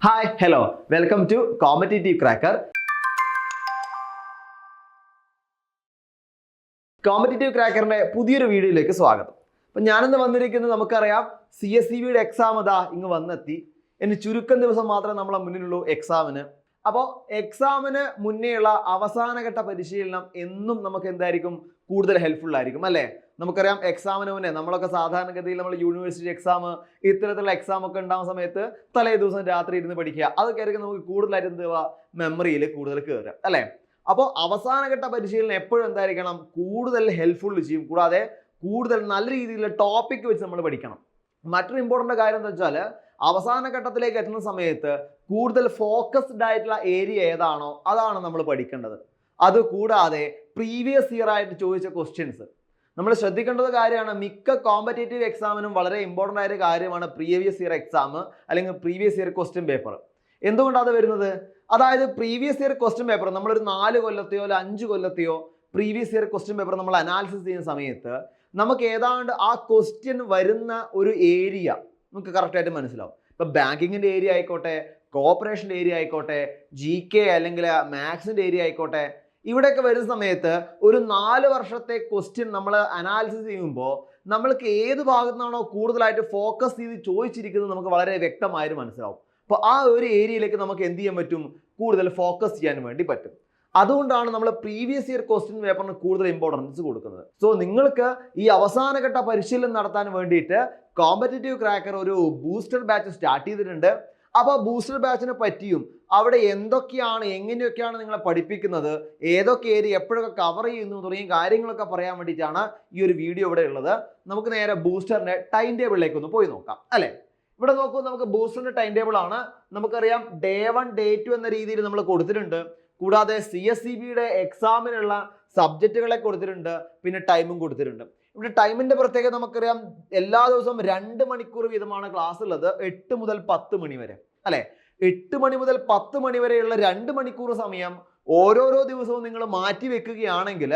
Hi hello welcome to competitive cracker. Competitive ക്രാക്കറിന്റെ പുതിയൊരു വീഡിയോയിലേക്ക് സ്വാഗതം. അപ്പം ഞാനിന്ന് വന്നിരിക്കുന്നത് നമുക്കറിയാം CSEBയുടെ എക്സാം അതാ ഇങ്ങ് വന്നെത്തി. ഇനി ചുരുക്കം ദിവസം മാത്രമേ നമ്മളെ മുന്നിലുള്ളൂ എക്സാമിന്. അപ്പോൾ എക്സാമിന് മുന്നേയുള്ള അവസാനഘട്ട പരിശീലനം എന്നും നമുക്ക് എന്തായിരിക്കും കൂടുതൽ ഹെൽപ്ഫുൾ ആയിരിക്കും അല്ലേ? നമുക്കറിയാം എക്സാമിന് മുന്നേ നമ്മളൊക്കെ സാധാരണഗതിയിൽ നമ്മൾ യൂണിവേഴ്സിറ്റി എക്സാം ഇത്തരത്തിലുള്ള എക്സാം ഒക്കെ ഉണ്ടാകുന്ന സമയത്ത് തലേ ദിവസം രാത്രി ഇരുന്ന് പഠിക്കുക, അതൊക്കെ ആയിരിക്കും നമുക്ക് കൂടുതലായിട്ട് എന്തുവാ മെമ്മറിയിൽ കൂടുതൽ കയറുക അല്ലേ? അപ്പോൾ അവസാനഘട്ട പരിശീലനം എപ്പോഴും എന്തായിരിക്കണം കൂടുതൽ ഹെൽപ്ഫുൾ ചെയ്യും. കൂടാതെ കൂടുതൽ നല്ല രീതിയിലുള്ള ടോപ്പിക് വെച്ച് നമ്മൾ പഠിക്കണം. മറ്റൊരു ഇമ്പോർട്ടൻ്റ് കാര്യം എന്താ വെച്ചാൽ അവസാന ഘട്ടത്തിലേക്ക് എത്തുന്ന സമയത്ത് കൂടുതൽ ഫോക്കസ്ഡ് ആയിട്ടുള്ള ഏരിയ ഏതാണോ അതാണ് നമ്മൾ പഠിക്കേണ്ടത്. അതുകൂടാതെ പ്രീവിയസ് ഇയർ ആയിട്ട് ചോദിച്ച ക്വസ്റ്റ്യൻസ് നമ്മൾ ശ്രദ്ധിക്കേണ്ടത് കാര്യമാണ്. മിക്ക കോമ്പറ്റേറ്റീവ് എക്സാമിനും വളരെ ഇമ്പോർട്ടൻ്റ് ആയ കാര്യമാണ് പ്രീവിയസ് ഇയർ എക്സാം അല്ലെങ്കിൽ പ്രീവിയസ് ഇയർ ക്വസ്റ്റ്യൻ പേപ്പർ. എന്തുകൊണ്ടാണ് അത് വരുന്നത്? അതായത് പ്രീവിയസ് ഇയർ ക്വസ്റ്റ്യൻ പേപ്പർ നമ്മളൊരു 4 കൊല്ലത്തെയോ അല്ല 5 കൊല്ലത്തെയോ പ്രീവിയസ് ഇയർ ക്വസ്റ്റ്യൻ പേപ്പർ നമ്മൾ അനാലിസിസ് ചെയ്യുന്ന സമയത്ത് നമുക്ക് ഏതാണ്ട് ആ ക്വസ്റ്റ്യൻ വരുന്ന ഒരു ഏരിയ നമുക്ക് കറക്റ്റായിട്ട് മനസ്സിലാവും. ഇപ്പം ബാങ്കിങ്ങിൻ്റെ ഏരിയ ആയിക്കോട്ടെ, കോപ്പറേഷൻ്റെ ഏരിയ ആയിക്കോട്ടെ, GK അല്ലെങ്കിൽ മാത്സിൻ്റെ ഏരിയ ആയിക്കോട്ടെ, ഇവിടെയൊക്കെ വരുന്ന സമയത്ത് ഒരു 4 വർഷത്തെ ക്വസ്റ്റ്യൻ നമ്മൾ അനാലിസിസ് ചെയ്യുമ്പോൾ നമ്മൾക്ക് ഏത് ഭാഗത്തുനിന്നാണോ കൂടുതലായിട്ട് ഫോക്കസ് ചെയ്ത് ചോദിച്ചിരിക്കുന്നത് നമുക്ക് വളരെ വ്യക്തമായിട്ട് മനസ്സിലാവും. അപ്പോൾ ആ ഒരു ഏരിയയിലേക്ക് നമുക്ക് എന്ത് ചെയ്യാൻ പറ്റും? കൂടുതൽ ഫോക്കസ് ചെയ്യാൻ വേണ്ടി പറ്റും. അതുകൊണ്ടാണ് നമ്മൾ പ്രീവിയസ് ഇയർ ക്വസ്റ്റ്യൻ പേപ്പറിന് കൂടുതൽ ഇമ്പോർട്ടൻസ് കൊടുക്കുന്നത്. സോ നിങ്ങൾക്ക് ഈ അവസാനഘട്ട പരിശീലനം നടത്താൻ വേണ്ടിയിട്ട് കോമ്പറ്റേറ്റീവ് ക്രാക്കർ ഒരു ബൂസ്റ്റർ ബാച്ച് സ്റ്റാർട്ട് ചെയ്തിട്ടുണ്ട്. അപ്പോൾ ബൂസ്റ്റർ ബാച്ചിനെ പറ്റിയും അവിടെ എന്തൊക്കെയാണ് എങ്ങനെയൊക്കെയാണ് നിങ്ങളെ പഠിപ്പിക്കുന്നത്, ഏതൊക്കെ ഏരിയ എപ്പോഴൊക്കെ കവർ ചെയ്യുന്നു തുടങ്ങിയ കാര്യങ്ങളൊക്കെ പറയാൻ വേണ്ടിയിട്ടാണ് ഈ ഒരു വീഡിയോ ഇവിടെ ഉള്ളത്. നമുക്ക് നേരെ ബൂസ്റ്ററിന്റെ ടൈം ടേബിളിലേക്ക് ഒന്ന് പോയി നോക്കാം അല്ലേ? ഇവിടെ നോക്കൂ, നമുക്ക് ബൂസ്റ്ററിന്റെ ടൈം ടേബിൾ ആണ്. നമുക്കറിയാം Day 1 Day 2 എന്ന രീതിയിൽ നമ്മൾ കൊടുത്തിട്ടുണ്ട്. കൂടാതെ CSEBയുടെ എക്സാമിനുള്ള സബ്ജക്റ്റുകളെ കൊടുത്തിട്ടുണ്ട്, പിന്നെ ടൈമും കൊടുത്തിട്ടുണ്ട്. ഇവിടെ ടൈമിന്റെ പ്രത്യേകത നമുക്കറിയാം, എല്ലാ ദിവസവും 2 മണിക്കൂർ വീതമാണ് ക്ലാസ് ഉള്ളത്, 8 മുതൽ 10 മണി വരെ അല്ലെ? 8 മണി മുതൽ 10 മണി വരെയുള്ള 2 മണിക്കൂർ സമയം ഓരോരോ ദിവസവും നിങ്ങൾ മാറ്റി വെക്കുകയാണെങ്കിൽ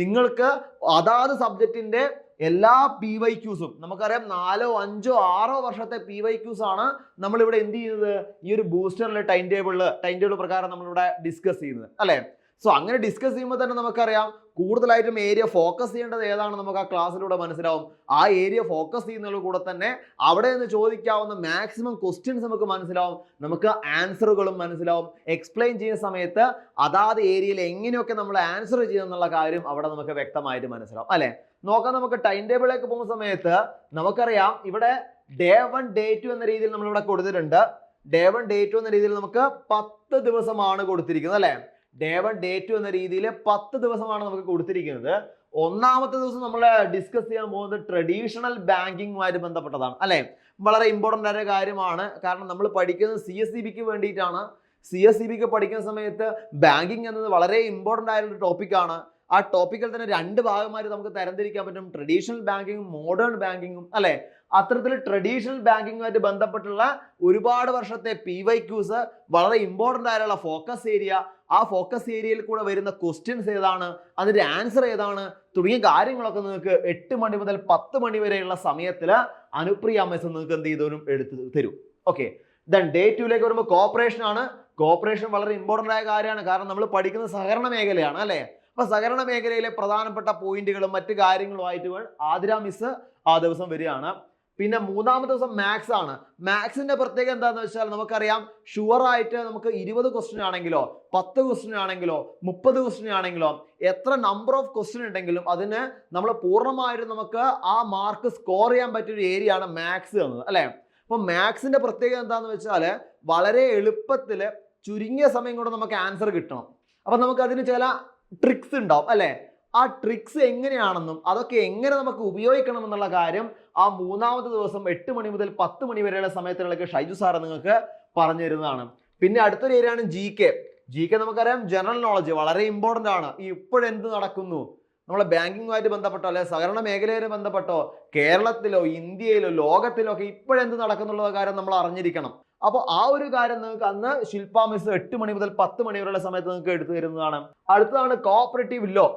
നിങ്ങൾക്ക് അതാത് സബ്ജക്റ്റിന്റെ എല്ലാ PYQസും നമുക്കറിയാം 4, 5, 6 വർഷത്തെ PYQs ആണ് നമ്മളിവിടെ എന്ത് ചെയ്യുന്നത് ഈ ഒരു ബൂസ്റ്ററിലെ ടൈം ടേബിൾ പ്രകാരം നമ്മളിവിടെ ഡിസ്കസ് ചെയ്യുന്നത് അല്ലെ? സോ അങ്ങനെ ഡിസ്കസ് ചെയ്യുമ്പോൾ തന്നെ നമുക്കറിയാം കൂടുതലായിട്ടും ഏരിയ ഫോക്കസ് ചെയ്യേണ്ടത് ഏതാണ് നമുക്ക് ആ ക്ലാസ്സിലൂടെ മനസ്സിലാവും. ആ ഏരിയ ഫോക്കസ് ചെയ്യുന്നതിലൂടെ കൂടെ തന്നെ അവിടെ നിന്ന് ചോദിക്കാവുന്ന മാക്സിമം ക്വസ്റ്റ്യൻസ് നമുക്ക് മനസ്സിലാവും, നമുക്ക് ആൻസറുകളും മനസ്സിലാവും. എക്സ്പ്ലെയിൻ ചെയ്യുന്ന സമയത്ത് അതാത് ഏരിയയിൽ എങ്ങനെയൊക്കെ നമ്മൾ ആൻസർ ചെയ്യുന്നുള്ള കാര്യം അവിടെ നമുക്ക് വ്യക്തമായിട്ട് മനസ്സിലാവും അല്ലെ? നോക്കാം, നമുക്ക് ടൈം ടേബിളിലേക്ക് പോകുന്ന സമയത്ത് നമുക്കറിയാം ഇവിടെ Day 1 Day 2 എന്ന രീതിയിൽ നമ്മളിവിടെ കൊടുത്തിട്ടുണ്ട്. Day 1 Day 2 എന്ന രീതിയിൽ നമുക്ക് 10 ദിവസമാണ് കൊടുത്തിരിക്കുന്നത് അല്ലെ? Day 1 Day 2 എന്ന രീതിയിൽ 10 ദിവസമാണ് നമുക്ക് കൊടുത്തിരിക്കുന്നത്. ഒന്നാമത്തെ ദിവസം നമ്മൾ ഡിസ്കസ് ചെയ്യാൻ പോകുന്നത് ട്രഡീഷണൽ ബാങ്കിങ്ങുമായിട്ട് ബന്ധപ്പെട്ടതാണ് അല്ലെ? വളരെ ഇമ്പോർട്ടൻ്റ് ആയ കാര്യമാണ്. കാരണം നമ്മൾ പഠിക്കുന്നത് CSEBക്ക് വേണ്ടിയിട്ടാണ്. CSEBക്ക് പഠിക്കുന്ന സമയത്ത് ബാങ്കിങ് എന്നത് വളരെ ഇമ്പോർട്ടൻ്റ് ആയിട്ടുള്ള ടോപ്പിക്കാണ്. ആ ടോപ്പിക്കിൽ തന്നെ 2 ഭാഗമായിട്ട് നമുക്ക് തരംതിരിക്കാൻ പറ്റും, ട്രഡീഷണൽ ബാങ്കിങ്ങും മോഡേൺ ബാങ്കിങ്ങും അല്ലെ? അത്തരത്തിൽ ട്രഡീഷണൽ ബാങ്കിങ്ങുമായിട്ട് ബന്ധപ്പെട്ടുള്ള ഒരുപാട് വർഷത്തെ PYQs, വളരെ ഇമ്പോർട്ടൻ്റ് ആയിട്ടുള്ള ഫോക്കസ് ഏരിയ, ആ ഫോക്കസ് ഏരിയയിൽ കൂടെ വരുന്ന ക്വസ്റ്റ്യൻസ് ഏതാണ്, അതിന്റെ ആൻസർ ഏതാണ് തുടങ്ങിയ കാര്യങ്ങളൊക്കെ നിങ്ങൾക്ക് 8 മണി മുതൽ 10 മണി വരെയുള്ള സമയത്തിൽ അനുപ്രിയ മെസ് നിങ്ങൾക്ക് എന്ത് ചെയ്തോരും എടുത്ത് തരും. ഓക്കെ, ദെൻ Day 2ലേക്ക് വരുമ്പോൾ കോപ്പറേഷൻ ആണ്. കോപ്പറേഷൻ വളരെ ഇമ്പോർട്ടൻ്റ് ആയ കാര്യമാണ്. കാരണം നമ്മൾ പഠിക്കുന്നത് സഹകരണ മേഖലയാണ് അല്ലെ? അപ്പൊ സഹകരണ മേഖലയിലെ പ്രധാനപ്പെട്ട പോയിന്റുകളും മറ്റു കാര്യങ്ങളുമായിട്ട് ആതിര മിസ് ആ ദിവസം വരികയാണ്. പിന്നെ മൂന്നാമത്തെ ദിവസം മാത്സ് ആണ്. മാത്സിന്റെ പ്രത്യേകത എന്താണെന്ന് വെച്ചാൽ നമുക്കറിയാം ഷുവർ ആയിട്ട് നമുക്ക് 20 ക്വസ്റ്റ്യൻ ആണെങ്കിലോ 10 ക്വസ്റ്റ്യൻ ആണെങ്കിലോ 30 ക്വസ്റ്റ്യൻ ആണെങ്കിലോ എത്ര നമ്പർ ഓഫ് ക്വസ്റ്റ്യൻ ഉണ്ടെങ്കിലും അതിന് നമ്മൾ പൂർണ്ണമായിട്ടും നമുക്ക് ആ മാർക്ക് സ്കോർ ചെയ്യാൻ പറ്റിയ ഒരു ഏരിയ ആണ് മാത്സ് എന്നത് അല്ലെ? അപ്പൊ മാത്സിന്റെ പ്രത്യേകത എന്താണെന്ന് വെച്ചാൽ വളരെ എളുപ്പത്തിൽ ചുരുങ്ങിയ സമയം കൊണ്ട് നമുക്ക് ആൻസർ കിട്ടണം. അപ്പൊ നമുക്ക് അതിന് ചില ട്രിക്സ് ഉണ്ടാവും അല്ലെ? ആ ട്രിക്സ് എങ്ങനെയാണെന്നും അതൊക്കെ എങ്ങനെ നമുക്ക് ഉപയോഗിക്കണം എന്നുള്ള കാര്യം ആ മൂന്നാമത്തെ ദിവസം 8 മണി മുതൽ 10 മണി വരെയുള്ള സമയത്തുകളൊക്കെ ഷൈജു സാറ് നിങ്ങൾക്ക് പറഞ്ഞു തരുന്നതാണ്. പിന്നെ അടുത്തൊരു ഏരിയ ആണ് GK. നമുക്കറിയാം ജനറൽ നോളജ് വളരെ ഇമ്പോർട്ടൻ്റ് ആണ്. ഇപ്പോഴെന്ത് നടക്കുന്നു, നമ്മളെ ബാങ്കിങ്ങുമായിട്ട് ബന്ധപ്പെട്ടോ അല്ലെ സഹകരണ മേഖലയുമായി ബന്ധപ്പെട്ടോ കേരളത്തിലോ ഇന്ത്യയിലോ ലോകത്തിലോ ഒക്കെ ഇപ്പോഴെന്ത് നടക്കുന്നുള്ള കാര്യം നമ്മൾ അറിഞ്ഞിരിക്കണം. അപ്പോൾ ആ ഒരു കാര്യം നിങ്ങൾക്ക് അന്ന് ശില്പ മിസ് 8 മണി മുതൽ 10 മണി വരെയുള്ള സമയത്ത് നിങ്ങൾക്ക് എടുത്തു തരുന്നതാണ്. അടുത്തതാണ് കോപ്പറേറ്റീവ് ലോ.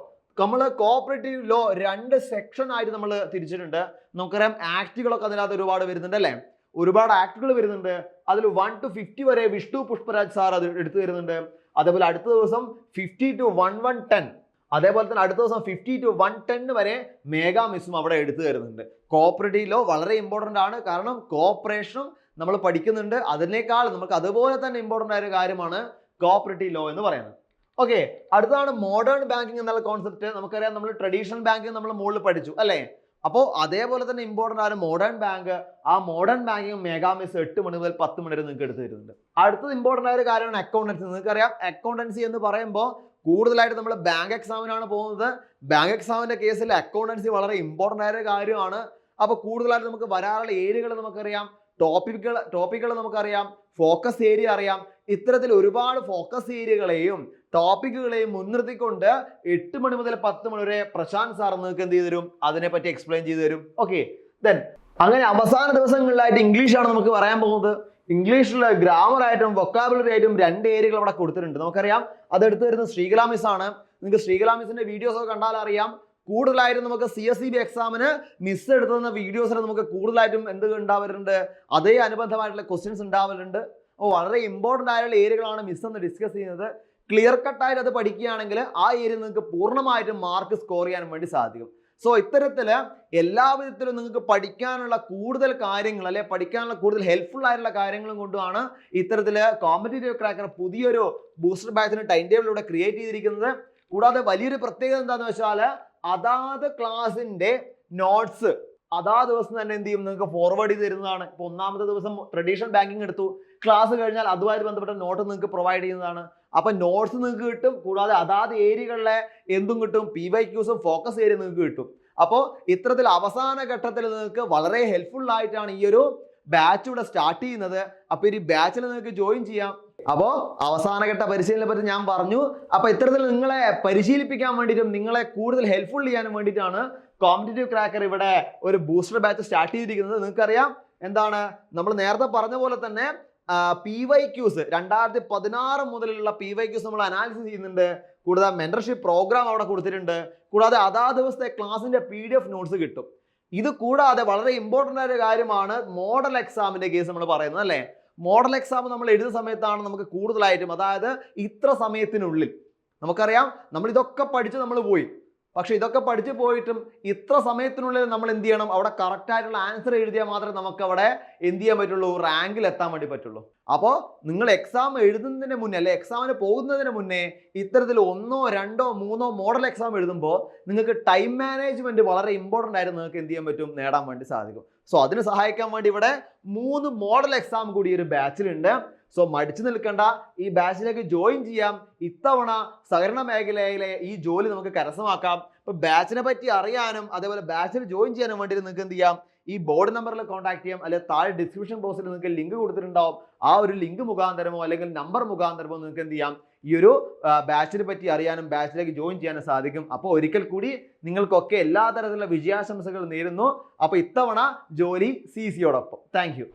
നമ്മൾ കോപ്പറേറ്റീവ് ലോ 2 സെക്ഷൻ ആയിട്ട് നമ്മൾ തിരിച്ചിട്ടുണ്ട്. നമുക്കറിയാം ആക്ടുകളൊക്കെ അതിനകത്ത് ഒരുപാട് വരുന്നുണ്ട് അല്ലേ? ഒരുപാട് ആക്ടുകൾ വരുന്നുണ്ട്. അതിൽ 1 to 50 വരെ വിഷ്ണു പുഷ്പരാജ് സാർ അത് എടുത്തു തരുന്നുണ്ട്. അതേപോലെ അടുത്ത ദിവസം 50 to 1110, അതേപോലെ തന്നെ അടുത്ത ദിവസം 50 to 110 വരെ മേഘാ മിസ്സും അവിടെ എടുത്തു തരുന്നുണ്ട്. കോഓപ്പറേറ്റീവ് ലോ വളരെ ഇമ്പോർട്ടൻ്റ് ആണ്. കാരണം കോഓപ്പറേഷനും നമ്മൾ പഠിക്കുന്നുണ്ട്. അതിനേക്കാൾ നമുക്ക് അതുപോലെ തന്നെ ഇമ്പോർട്ടൻ്റ് ആയ ഒരു കാര്യമാണ് കോഓപ്പറേറ്റീവ് ലോ എന്ന് പറയുന്നത്. ഓക്കെ, അടുത്തതാണ് മോഡേൺ ബാങ്കിങ് എന്നുള്ള കോൺസെപ്റ്റ്. നമുക്കറിയാം, നമ്മൾ ട്രഡീഷണൽ ബാങ്കിങ് നമ്മൾ മുകളിൽ പഠിച്ചു അല്ലേ? അപ്പോൾ അതേപോലെ തന്നെ ഇമ്പോർട്ടൻ്റ് ആണ് മോഡേൺ ബാങ്ക്. ആ മോഡേൺ ബാങ്കിങ് മേഘാ മിസ് 8 മണി മുതൽ 10 മണി വരെ നിങ്ങൾക്ക് എടുത്തു തരുന്നുണ്ട്. അടുത്തത് ഇമ്പോർട്ടൻ്റ് ആയ ഒരു കാര്യമാണ് അക്കൗണ്ടൻസി. നിങ്ങൾക്കറിയാം, അക്കൗണ്ടൻസി എന്ന് പറയുമ്പോൾ കൂടുതലായിട്ട് നമ്മൾ ബാങ്ക് എക്സാമിനാണ് പോകുന്നത്. ബാങ്ക് എക്സാമിന്റെ കേസിൽ അക്കൗണ്ടൻസി വളരെ ഇമ്പോർട്ടൻ്റ് ആയ ഒരു കാര്യമാണ്. അപ്പോൾ കൂടുതലായിട്ട് നമുക്ക് വരാറുള്ള ഏരിയകൾ നമുക്കറിയാം, ടോപ്പിക്കുകൾ നമുക്കറിയാം, ഫോക്കസ് ഏരിയ അറിയാം. ഇത്തരത്തിൽ ഒരുപാട് ഫോക്കസ് ഏരിയകളെയും ടോപ്പിക്കുകളെയും മുൻനിർത്തിക്കൊണ്ട് 8 മണി മുതൽ 10 മണി വരെ പ്രശാന്ത് സാർ നിങ്ങൾക്ക് എന്ത് ചെയ്തു തരും, അതിനെപ്പറ്റി എക്സ്പ്ലെയിൻ ചെയ്തു തരും. ഓക്കെ, ദെൻ അങ്ങനെ അവസാന ദിവസങ്ങളിലായിട്ട് ഇംഗ്ലീഷാണ് നമുക്ക് പറയാൻ പോകുന്നത്. ഇംഗ്ലീഷിൽ ഗ്രാമർ ആയിട്ടും വൊക്കാബുലറി ആയിട്ടും 2 ഏരിയകൾ അവിടെ കൊടുത്തിട്ടുണ്ട്. നമുക്കറിയാം, അതെടുത്ത് വരുന്നത് ശ്രീകല മിസ് ആണ്. നിങ്ങൾക്ക് ശ്രീകല മിസ്സിന്റെ വീഡിയോസ് ഒക്കെ കണ്ടാൽ അറിയാം, കൂടുതലായിട്ടും നമുക്ക് CSEB എക്സാമിന് മിസ് എടുത്തുന്ന വീഡിയോസിൽ നമുക്ക് കൂടുതലായിട്ടും എന്ത് ഉണ്ടാവാറുണ്ട്, അതേ അനുബന്ധമായിട്ടുള്ള ക്വസ്റ്റ്യൻസ് ഉണ്ടാവാറുണ്ട്. അപ്പോൾ വളരെ ഇമ്പോർട്ടൻ്റ് ആയിട്ടുള്ള ഏരിയകളാണ് മിസ് എന്ന് ഡിസ്കസ് ചെയ്യുന്നത്. ക്ലിയർ കട്ടായിട്ട് അത് പഠിക്കുകയാണെങ്കിൽ ആ ഏരിയ നിങ്ങൾക്ക് പൂർണ്ണമായിട്ടും മാർക്ക് സ്കോർ ചെയ്യാൻ വേണ്ടി സാധിക്കും. സോ ഇത്തരത്തിൽ എല്ലാ വിധത്തിലും നിങ്ങൾക്ക് പഠിക്കാനുള്ള കൂടുതൽ കാര്യങ്ങൾ, അല്ലെ പഠിക്കാനുള്ള കൂടുതൽ ഹെൽപ്ഫുൾ ആയിട്ടുള്ള കാര്യങ്ങളും കൊണ്ടുമാണ് ഇത്തരത്തിൽ കോമ്പറ്റേറ്റീവ് ക്രാക്കർ പുതിയൊരു ബൂസ്റ്റർ ബാച്ചിന് ടൈം ടേബിൾ ഇവിടെ ക്രിയേറ്റ് ചെയ്തിരിക്കുന്നത്. കൂടാതെ വലിയൊരു പ്രത്യേകത എന്താണെന്ന് വെച്ചാൽ, അതാത് ക്ലാസിന്റെ നോട്ട്സ് അതാ ദിവസം തന്നെ എന്ത് ചെയ്യും, നിങ്ങൾക്ക് ഫോർവേഡ് ചെയ്ത് തരുന്നതാണ്. ഇപ്പോൾ ഒന്നാമത്തെ ദിവസം ട്രഡീഷണൽ ബാങ്കിങ് എടുത്തു, ക്ലാസ് കഴിഞ്ഞാൽ അതുമായിട്ട് ബന്ധപ്പെട്ട നോട്ട് നിങ്ങൾക്ക് പ്രൊവൈഡ് ചെയ്യുന്നതാണ്. അപ്പൊ നോട്ട്സ് നിങ്ങൾക്ക് കിട്ടും. കൂടാതെ അതാത് ഏരിയകളിലെ എന്തും കിട്ടും, PYQസും ഫോക്കസ് ഏരിയ നിങ്ങൾക്ക് കിട്ടും. അപ്പോൾ ഇത്തരത്തിൽ അവസാന ഘട്ടത്തിൽ നിങ്ങൾക്ക് വളരെ ഹെൽപ്ഫുൾ ആയിട്ടാണ് ഈ ഒരു ബാച്ച് ഇവിടെ സ്റ്റാർട്ട് ചെയ്യുന്നത്. അപ്പോൾ ഈ ബാച്ചിൽ നിങ്ങൾക്ക് ജോയിൻ ചെയ്യാം. അപ്പോൾ അവസാനഘട്ട പരിശീലനത്തെ പറ്റി ഞാൻ പറഞ്ഞു. അപ്പോൾ ഇത്തരത്തിൽ നിങ്ങളെ പരിശീലിപ്പിക്കാൻ വേണ്ടിയിട്ടും നിങ്ങളെ കൂടുതൽ ഹെൽപ്ഫുൾ ചെയ്യാനും വേണ്ടിയിട്ടാണ് കോമ്പറ്റേറ്റീവ് ക്രാക്കർ ഇവിടെ ഒരു ബൂസ്റ്റർ ബാച്ച് സ്റ്റാർട്ട് ചെയ്തിരിക്കുന്നത്. നിങ്ങൾക്കറിയാം, എന്താണ് നമ്മൾ നേരത്തെ പറഞ്ഞ പോലെ തന്നെ PYQs 2016 മുതലുള്ള PYQs നമ്മൾ അനാലിസിസ് ചെയ്യുന്നുണ്ട്. കൂടാതെ മെന്റർഷിപ്പ് പ്രോഗ്രാം അവിടെ കൊടുത്തിട്ടുണ്ട്. കൂടാതെ അതാ ദിവസത്തെ ക്ലാസിന്റെ PDF നോട്ട്സ് കിട്ടും. ഇത് കൂടാതെ വളരെ ഇമ്പോർട്ടൻ്റ് ആയ ഒരു കാര്യമാണ് മോഡൽ എക്സാമിന്റെ കേസ് നമ്മൾ പറയുന്നത് അല്ലേ? മോഡൽ എക്സാം നമ്മൾ എഴുതുന്ന സമയത്താണ് നമുക്ക് കൂടുതലായിട്ടും, അതായത് ഇത്ര സമയത്തിനുള്ളിൽ, നമുക്കറിയാം നമ്മൾ ഇതൊക്കെ പഠിച്ച് നമ്മൾ പോയി, പക്ഷെ ഇതൊക്കെ പഠിച്ചു പോയിട്ടും ഇത്ര സമയത്തിനുള്ളിൽ നമ്മൾ എന്ത് ചെയ്യണം, അവിടെ കറക്റ്റ് ആയിട്ടുള്ള ആൻസർ എഴുതിയാൽ മാത്രമേ നമുക്ക് അവിടെ എന്ത് ചെയ്യാൻ പറ്റുള്ളൂ, റാങ്കിൽ എത്താൻ വേണ്ടി പറ്റുള്ളൂ. അപ്പോൾ നിങ്ങൾ എക്സാം എഴുതുന്നതിന് മുന്നേ, അല്ലെ എക്സാമിന് പോകുന്നതിന് മുന്നേ ഇത്തരത്തിൽ 1, 2, 3 മോഡൽ എക്സാം എഴുതുമ്പോൾ നിങ്ങൾക്ക് ടൈം മാനേജ്മെന്റ് വളരെ ഇമ്പോർട്ടൻ്റ് ആയിട്ട് നിങ്ങൾക്ക് എന്ത് ചെയ്യാൻ പറ്റും, നേടാൻ വേണ്ടി സാധിക്കും. സോ അതിന് സഹായിക്കാൻ വേണ്ടി ഇവിടെ 3 മോഡൽ എക്സാം കൂടി ഒരു ബാച്ചിലുണ്ട്. സോ മടിച്ചു നിൽക്കേണ്ട, ഈ ബാച്ചിലേക്ക് ജോയിൻ ചെയ്യാം. ഇത്തവണ സഹകരണ മേഖലയിലെ ഈ ജോലി നമുക്ക് കരസ്ഥമാക്കാം. ഇപ്പൊ ബാച്ചിനെ പറ്റി അറിയാനും അതേപോലെ ബാച്ചിൽ ജോയിൻ ചെയ്യാനും വേണ്ടി നിങ്ങൾക്ക് എന്ത് ചെയ്യാം, ഈ ബോർഡ് നമ്പറിൽ കോൺടാക്ട് ചെയ്യാം. അല്ലെങ്കിൽ താഴെ ഡിസ്ക്രിപ്ഷൻ ബോക്സിൽ നിങ്ങൾക്ക് ലിങ്ക് കൊടുത്തിട്ടുണ്ടാവും. ആ ഒരു ലിങ്ക് മുഖാന്തരമോ അല്ലെങ്കിൽ നമ്പർ മുഖാന്തരമോ നിങ്ങൾക്ക് എന്ത് ചെയ്യാം, ഈ ഒരു ബാച്ചിനെ പറ്റി അറിയാനും ബാച്ചിലേക്ക് ജോയിൻ ചെയ്യാനും സാധിക്കും. അപ്പോൾ ഒരിക്കൽ കൂടി നിങ്ങൾക്കൊക്കെ എല്ലാ തരത്തിലുള്ള വിജയാശംസകൾ നേരുന്നു. അപ്പോൾ ഇത്തവണ ജോലി CC യോടൊപ്പം. Thank you.